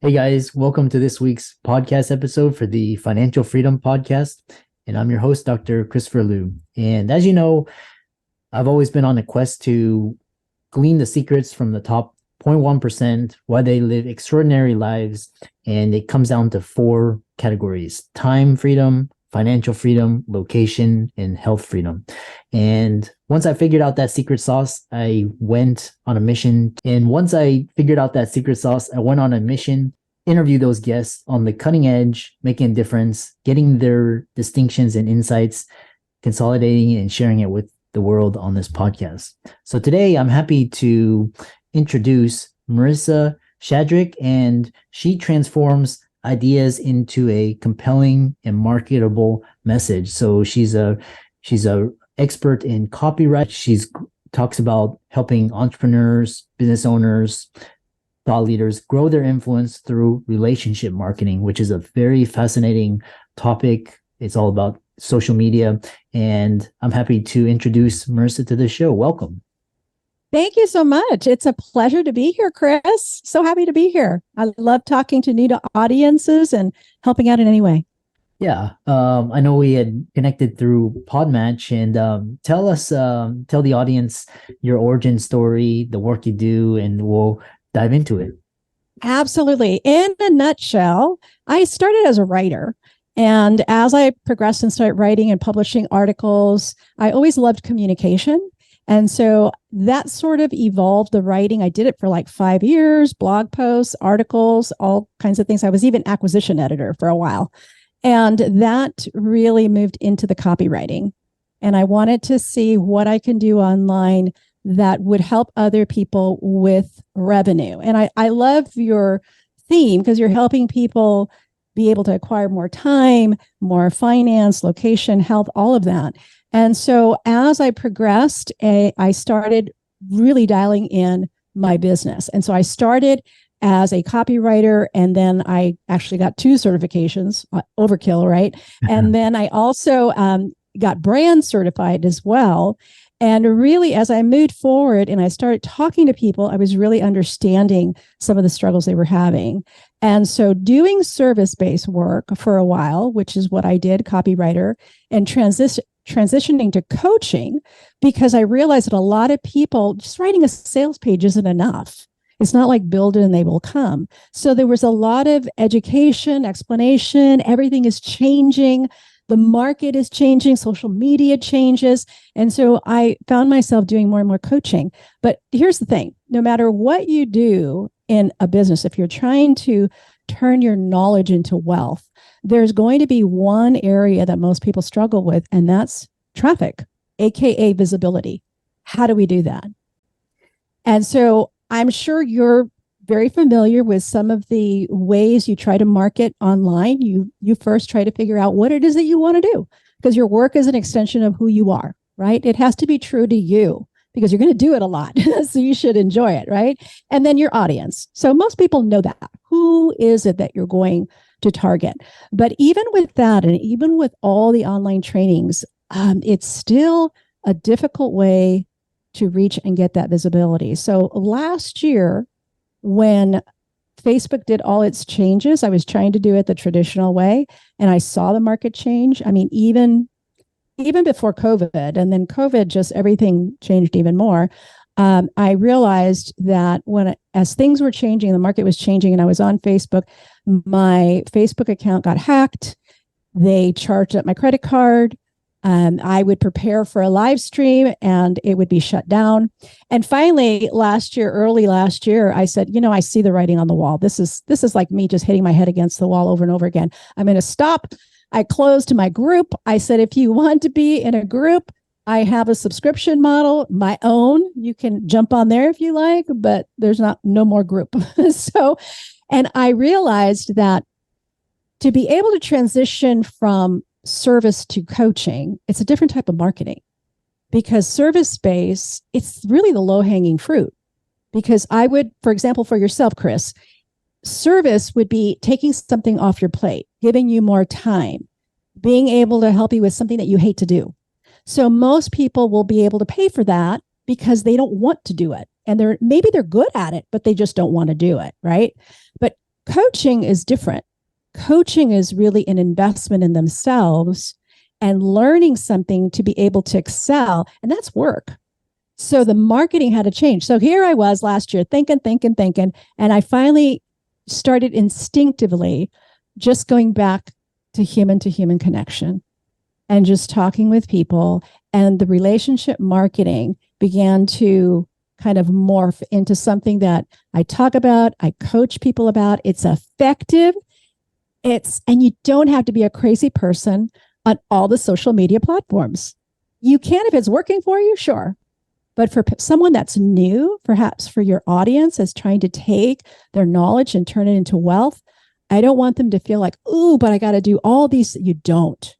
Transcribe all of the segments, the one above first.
Hey guys, welcome to this week's podcast episode for the Financial Freedom Podcast. And I'm your host, Dr. Christopher Liu. And as you know, I've always been on a quest to glean the secrets from the top 0.1%, why they live extraordinary lives. And it comes down to four categories: time freedom, financial freedom, location, and health freedom. And once I figured out that secret sauce, I went on a mission. And once I figured out that secret sauce, I went on a mission, interview those guests on the cutting edge, making a difference, getting their distinctions and insights, consolidating it and sharing it with the world on this podcast. So today I'm happy to introduce Marisa Shadrick, and she transforms ideas into a compelling and marketable message. So she's a expert in copyright. She's talks about helping entrepreneurs, business owners, thought leaders grow their influence through relationship marketing, which is a very fascinating topic. It's all about social media. And I'm happy to introduce Marisa to the show. Welcome. Thank you so much. It's a pleasure to be here, Chris. So happy to be here. I love talking to new audiences and helping out in any way. Yeah, I know we had connected through Podmatch, and tell the audience your origin story, the work you do, and we'll dive into it. Absolutely. In a nutshell, I started as a writer. And as I progressed and started writing and publishing articles, I always loved communication. And so that sort of evolved the writing. I did it for like 5 years, blog posts, articles, all kinds of things. I was even acquisition editor for a while. And that really moved into the copywriting. And I wanted to see what I can do online that would help other people with revenue. And I love your theme because you're helping people be able to acquire more time, more finance, location, health, all of that. And so as I progressed, I started really dialing in my business. And so I started as a copywriter, and then I actually got 2 certifications, overkill, right? And then I also got brand certified as well. And really, as I moved forward and I started talking to people, I was really understanding some of the struggles they were having. And so doing service-based work for a while, which is what I did, copywriter, and transitioning to coaching, because I realized that a lot of people, just writing a sales page isn't enough. It's not like build it and they will come. So there was a lot of education, explanation, everything is changing. The market is changing, social media changes. And so I found myself doing more and more coaching. But here's the thing, no matter what you do in a business, if you're trying to turn your knowledge into wealth, there's going to be one area that most people struggle with, and that's traffic, AKA visibility. How do we do that? And so I'm sure you're very familiar with some of the ways you try to market online. You first try to figure out what it is that you want to do, because your work is an extension of who you are, right? It has to be true to you because you're going to do it a lot. So you should enjoy it, right? And then your audience. So most people know that. Who is it that you're going to target? But even with that, and even with all the online trainings, it's still a difficult way to reach and get that visibility. So last year, when Facebook did all its changes, I was trying to do it the traditional way, and I saw the market change. I mean, even before COVID, and then COVID, just everything changed even more. I realized that as things were changing, the market was changing, and I was on Facebook, my Facebook account got hacked. They charged up my credit card. I would prepare for a live stream and it would be shut down. And finally, early last year, I said, I see the writing on the wall. This is like me just hitting my head against the wall over and over again. I'm going to stop. I closed my group. I said, if you want to be in a group, I have a subscription model, my own. You can jump on there if you like, but there's no more group. And I realized that to be able to transition from service to coaching, it's a different type of marketing, because service-based, it's really the low-hanging fruit. Because I would, for example, for yourself, Chris, service would be taking something off your plate, giving you more time, being able to help you with something that you hate to do. So most people will be able to pay for that because they don't want to do it. And maybe they're good at it, but they just don't want to do it, right? But Coaching is different. Coaching is really an investment in themselves and learning something to be able to excel. And that's work. So the marketing had to change. So here I was last year thinking. And I finally started instinctively just going back to human connection and just talking with people. And the relationship marketing began to kind of morph into something that I talk about, I coach people about. It's effective. And you don't have to be a crazy person on all the social media platforms. You can if it's working for you, sure. But for someone that's new, perhaps for your audience is trying to take their knowledge and turn it into wealth, I don't want them to feel like, ooh, but I got to do all these. You don't.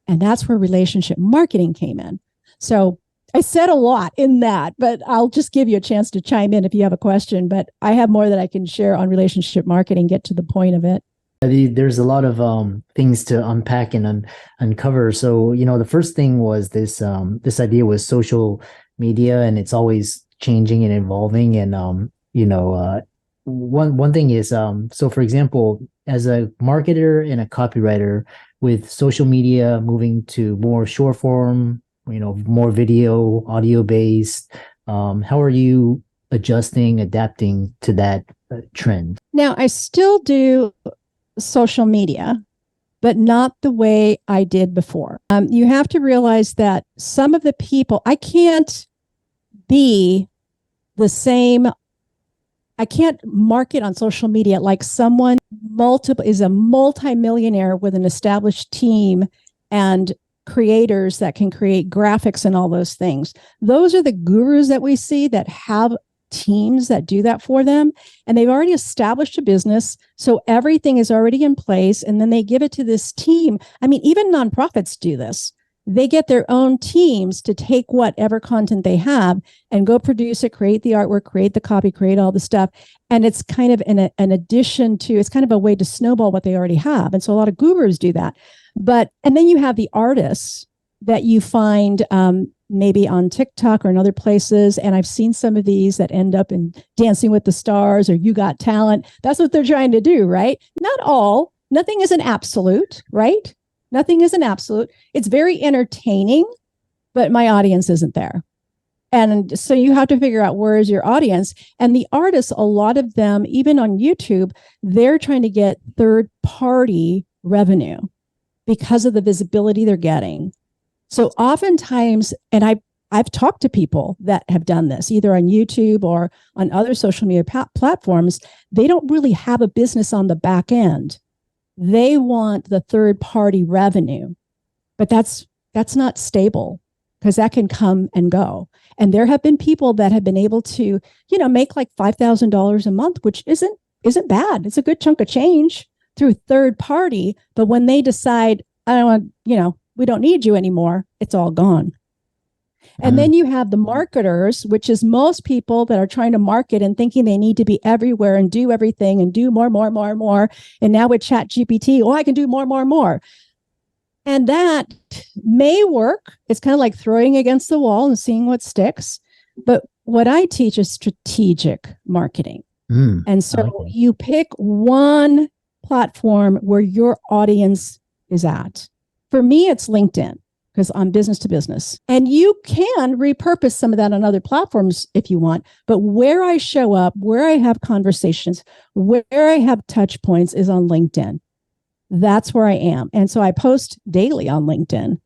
And that's where relationship marketing came in. So I said a lot in that, but I'll just give you a chance to chime in if you have a question. But I have more that I can share on relationship marketing, get to the point of it. There's a lot of things to unpack and uncover. So, the first thing was this idea was social media, and it's always changing and evolving. And one thing is so for example, as a marketer and a copywriter, with social media moving to more short form, more video, audio based, how are you adapting to that trend? Now, I still do social media, but not the way I did before. You have to realize that some of the people, I can't be the same. I can't market on social media like someone is a multimillionaire with an established team and creators that can create graphics and all those things. Those are the gurus that we see that have teams that do that for them, and they've already established a business, so everything is already in place, and then they give it to this team. I mean, even nonprofits do this. They get their own teams to take whatever content they have and go produce it, create the artwork, create the copy, create all the stuff. And it's kind of an addition to, it's kind of a way to snowball what they already have. And so a lot of gurus do that. And then you have the artists that you find maybe on TikTok or in other places. And I've seen some of these that end up in Dancing with the Stars or You Got Talent. That's what they're trying to do, right? Not all. Nothing is an absolute, right? Nothing is an absolute. It's very entertaining, but my audience isn't there. And so you have to figure out where is your audience. And the artists, a lot of them, even on YouTube, they're trying to get third-party revenue because of the visibility they're getting. So oftentimes, and I've talked to people that have done this, either on YouTube or on other social media platforms, they don't really have a business on the back end. They want the third-party revenue, but that's not stable because that can come and go. And there have been people that have been able to, make like $5,000 a month, which isn't bad. It's a good chunk of change through third party. But when they decide, I don't want, we don't need you anymore, it's all gone. And then you have the marketers, which is most people that are trying to market and thinking they need to be everywhere and do everything and do more. And now with ChatGPT, I can do more. And that may work. It's kind of like throwing against the wall and seeing what sticks. But what I teach is strategic marketing. And so you pick one platform where your audience is at. For me, it's LinkedIn, because I'm business to business. And you can repurpose some of that on other platforms if you want. But where I show up, where I have conversations, where I have touch points is on LinkedIn. That's where I am. And so I post daily on LinkedIn.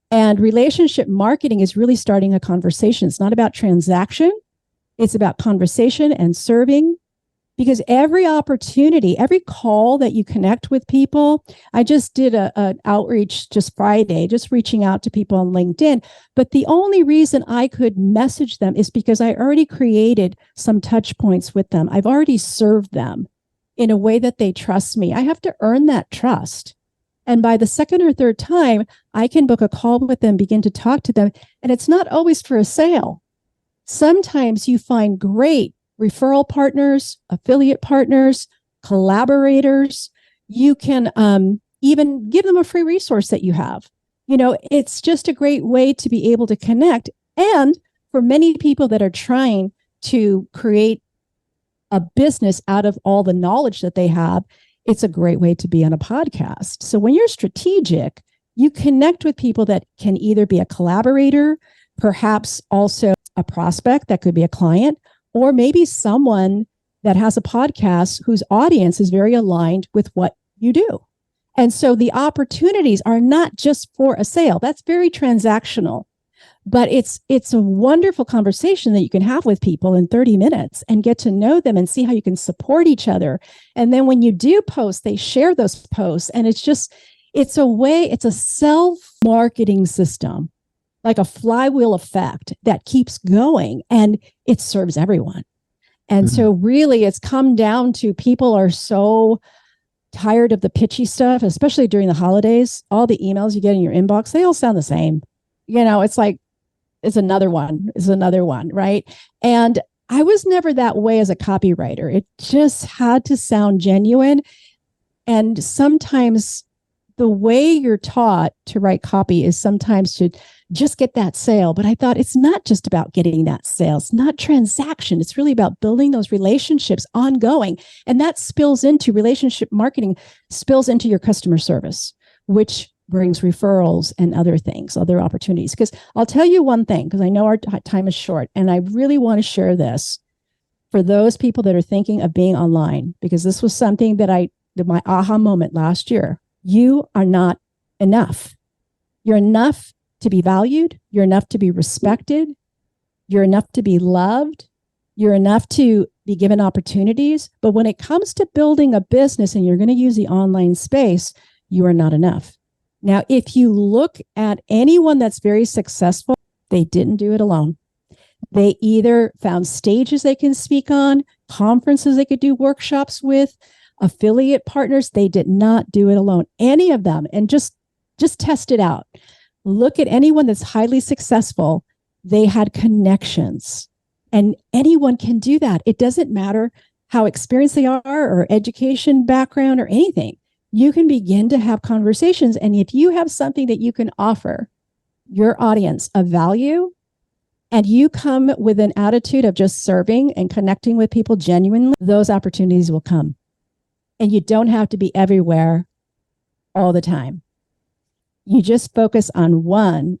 And relationship marketing is really starting a conversation. It's not about transaction. It's about conversation and serving. Because every opportunity, every call that you connect with people, I just did an outreach just Friday, just reaching out to people on LinkedIn. But the only reason I could message them is because I already created some touch points with them. I've already served them in a way that they trust me. I have to earn that trust. And by the second or third time, I can book a call with them, begin to talk to them. And it's not always for a sale. Sometimes you find great referral partners, affiliate partners, collaborators. You can even give them a free resource that you have. It's just a great way to be able to connect. And for many people that are trying to create a business out of all the knowledge that they have, it's a great way to be on a podcast. So when you're strategic, you connect with people that can either be a collaborator, perhaps also a prospect that could be a client, or maybe someone that has a podcast whose audience is very aligned with what you do. And so the opportunities are not just for a sale. That's very transactional. But it's a wonderful conversation that you can have with people in 30 minutes and get to know them and see how you can support each other. And then when you do post, they share those posts. And it's a self-marketing system, like a flywheel effect that keeps going, and it serves everyone. And so really it's come down to, people are so tired of the pitchy stuff, especially during the holidays. All the emails you get in your inbox, they all sound the same. It's like, it's another one, right? And I was never that way as a copywriter. It just had to sound genuine. And sometimes the way you're taught to write copy is sometimes to just get that sale. But I thought, it's not just about getting that sale. It's not transaction. It's really about building those relationships ongoing. And that spills into relationship marketing, spills into your customer service, which brings referrals and other things, other opportunities. Because I'll tell you one thing, because I know our time is short, and I really want to share this for those people that are thinking of being online, because this was something that my aha moment last year. You are not enough. You're enough to be valued. You're enough to be respected. You're enough to be loved. You're enough to be given opportunities. But when it comes to building a business and you're going to use the online space, you are not enough. Now, if you look at anyone that's very successful, they didn't do it alone. They either found stages they can speak on, conferences they could do workshops with, affiliate partners. They did not do it alone, any of them. And just test it out. Look at anyone that's highly successful. They had connections, and anyone can do that. It doesn't matter how experienced they are or education background or anything. You can begin to have conversations. And if you have something that you can offer your audience of value, and you come with an attitude of just serving and connecting with people genuinely, those opportunities will come. And you don't have to be everywhere all the time. You just focus on one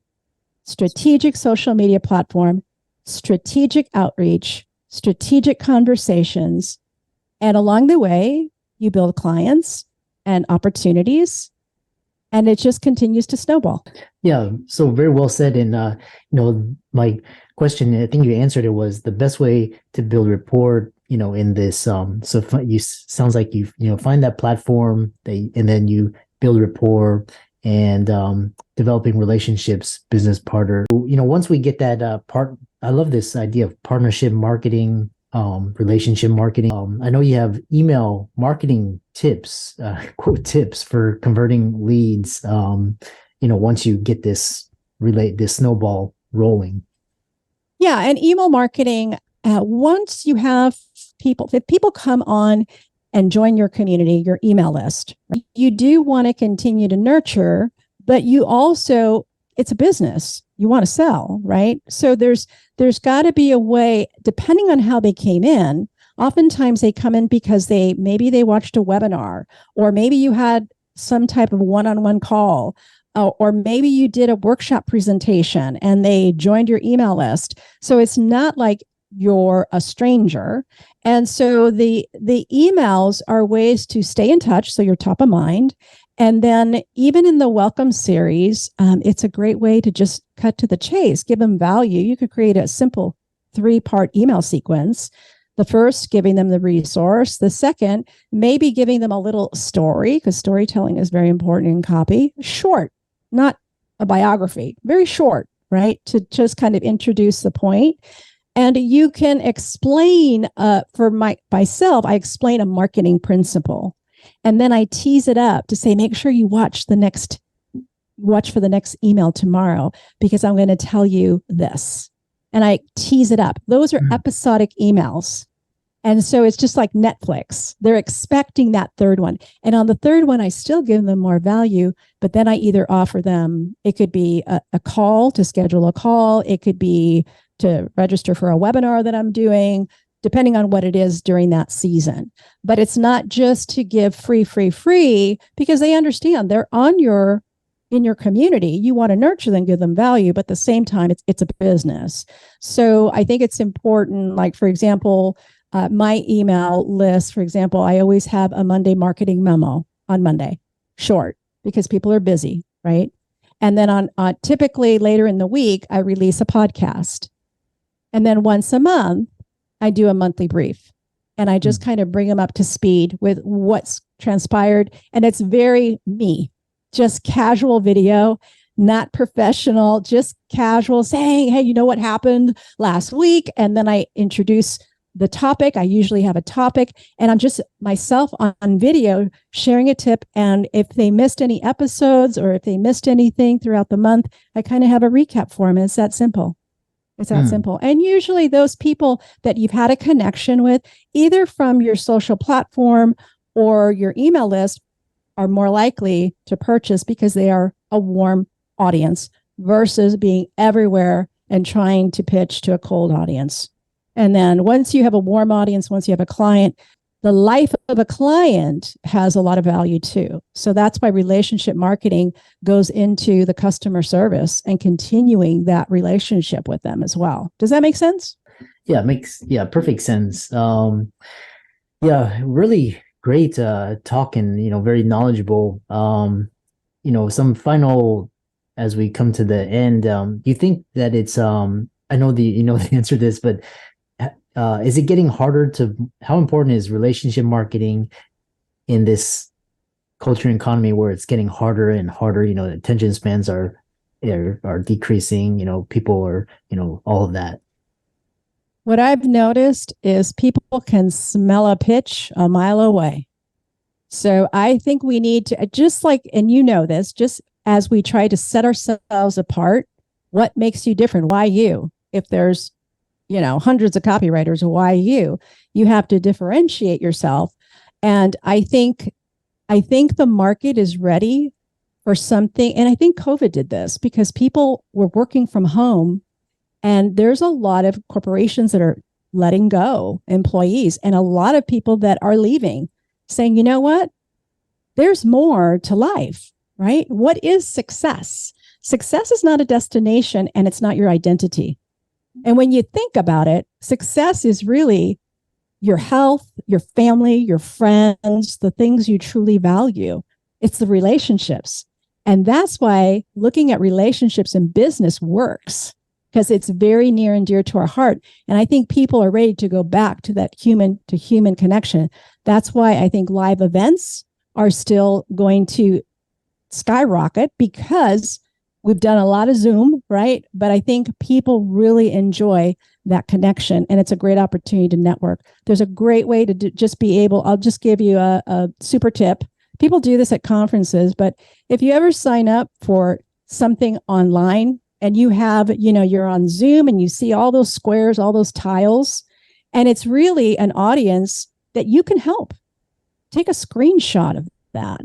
strategic social media platform, strategic outreach, strategic conversations, and along the way, you build clients and opportunities, and it just continues to snowball. Yeah, so very well said. And my question, I think you answered it, was the best way to build rapport. In this, sounds like you find that platform, and then you build rapport and developing relationships, business partner. Once we get that part, I love this idea of partnership marketing, relationship marketing. I know you have email marketing tips, quote tips for converting leads. Once you get this snowball rolling. Yeah, and email marketing. Once you have people, if people come on and join your community, your email list, right, you do want to continue to nurture, but you also, it's a business. You want to sell, right? So there's got to be a way, depending on how they came in. Oftentimes they come in because maybe they watched a webinar, or maybe you had some type of one-on-one call, or maybe you did a workshop presentation and they joined your email list. So it's not like you're a stranger. And so the emails are ways to stay in touch, so you're top of mind. And then even in the welcome series, it's a great way to just cut to the chase, give them value. You could create a simple 3-part email sequence. The first, giving them the resource. The second, maybe giving them a little story, because storytelling is very important in copy. Short, not a biography, very short, right? To just kind of introduce the point. And you can explain, for myself, I explain a marketing principle. And then I tease it up to say, make sure you watch for the next email tomorrow, because I'm going to tell you this. And I tease it up. Those are episodic emails. And so it's just like Netflix. They're expecting that third one. And on the third one, I still give them more value, but then I either offer them, it could be a call, to schedule a call. It could be to register for a webinar that I'm doing. depending on what it is during that season. But it's not just to give free, because they understand they're in your community. You want to nurture them, give them value, but at the same time, it's a business. So I think it's important, like, for example, my email list, for example, I always have a Monday marketing memo on Monday, short, because people are busy, right? And then on typically later in the week, I release a podcast. And then once a month, I do a monthly brief. And I just kind of bring them up to speed with what's transpired. And it's very me, just casual video, not professional, just casual, saying, hey, you know what happened last week? And then I introduce the topic. I usually have a topic, and I'm just myself on video sharing a tip. And if they missed any episodes or if they missed anything throughout the month, I kind of have a recap for them. It's that simple. It's that simple. And usually those people that you've had a connection with, either from your social platform or your email list, are more likely to purchase because they are a warm audience versus being everywhere and trying to pitch to a cold audience. And then once you have a warm audience, once you have a client, the life of a client has a lot of value too. So that's why relationship marketing goes into the customer service and continuing that relationship with them as well. Does that make sense? Yeah, it makes perfect sense. Really great talk, and very knowledgeable. Some final, as we come to the end, you think that it's I know the the answer to this, but is it getting harder how important is relationship marketing in this culture and economy where it's getting harder and harder? Attention spans are decreasing, people are, all of that. What I've noticed is people can smell a pitch a mile away. So I think we need to, just like, and this, just as we try to set ourselves apart, what makes you different? Why you? If there's hundreds of copywriters, why you? You have to differentiate yourself. And I think the market is ready for something. And I think COVID did this because people were working from home, and there's a lot of corporations that are letting go employees, and a lot of people that are leaving, saying, you know what? There's more to life, right? What is success? Success is not a destination, and it's not your identity. And when you think about it, success is really your health, your family, your friends, the things you truly value. It's the relationships. And that's why looking at relationships in business works, because it's very near and dear to our heart. And I think people are ready to go back to that human to human connection. That's why I think live events are still going to skyrocket, because we've done a lot of Zoom, right? But I think people really enjoy that connection, and it's a great opportunity to network. There's a great way to just be able, I'll just give you a super tip. People do this at conferences, but if you ever sign up for something online and you have, you're on Zoom and you see all those squares, all those tiles, and it's really an audience that you can help. Take a screenshot of that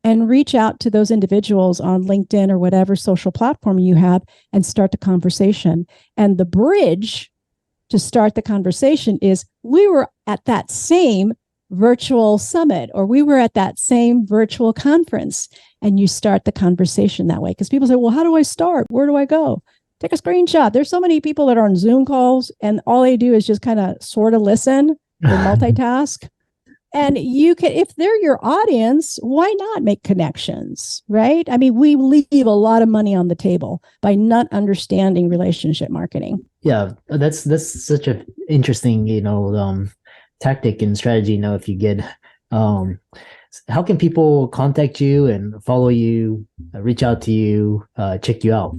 and reach out to those individuals on LinkedIn or whatever social platform you have and start the conversation. And the bridge to start the conversation is, we were at that same virtual summit, or we were at that same virtual conference, and you start the conversation that way. Because people say, well, how do I start? Where do I go? Take a screenshot. There's so many people that are on Zoom calls, and all they do is just kind of sort of listen or multitask. And you can, if they're your audience, why not make connections, right? I mean, we leave a lot of money on the table by not understanding relationship marketing. Yeah, that's such an interesting, tactic and strategy. If you get, how can people contact you and follow you, reach out to you, check you out?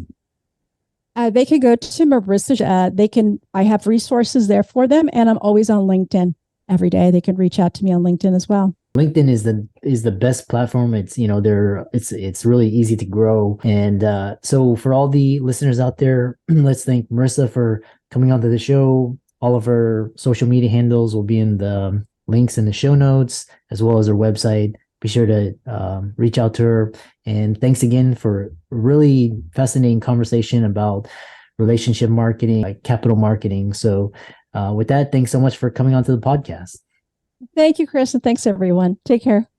They can go to Marisa. I have resources there for them, and I'm always on LinkedIn. Every day they can reach out to me on LinkedIn as well. LinkedIn is the best platform. It's it's really easy to grow. And so for all the listeners out there, let's thank Marisa for coming onto the show. All of her social media handles will be in the links in the show notes, as well as her website. Be sure to reach out to her. And thanks again for a really fascinating conversation about relationship marketing, like capital marketing. So With that, thanks so much for coming onto the podcast. Thank you, Chris, and thanks everyone. Take care.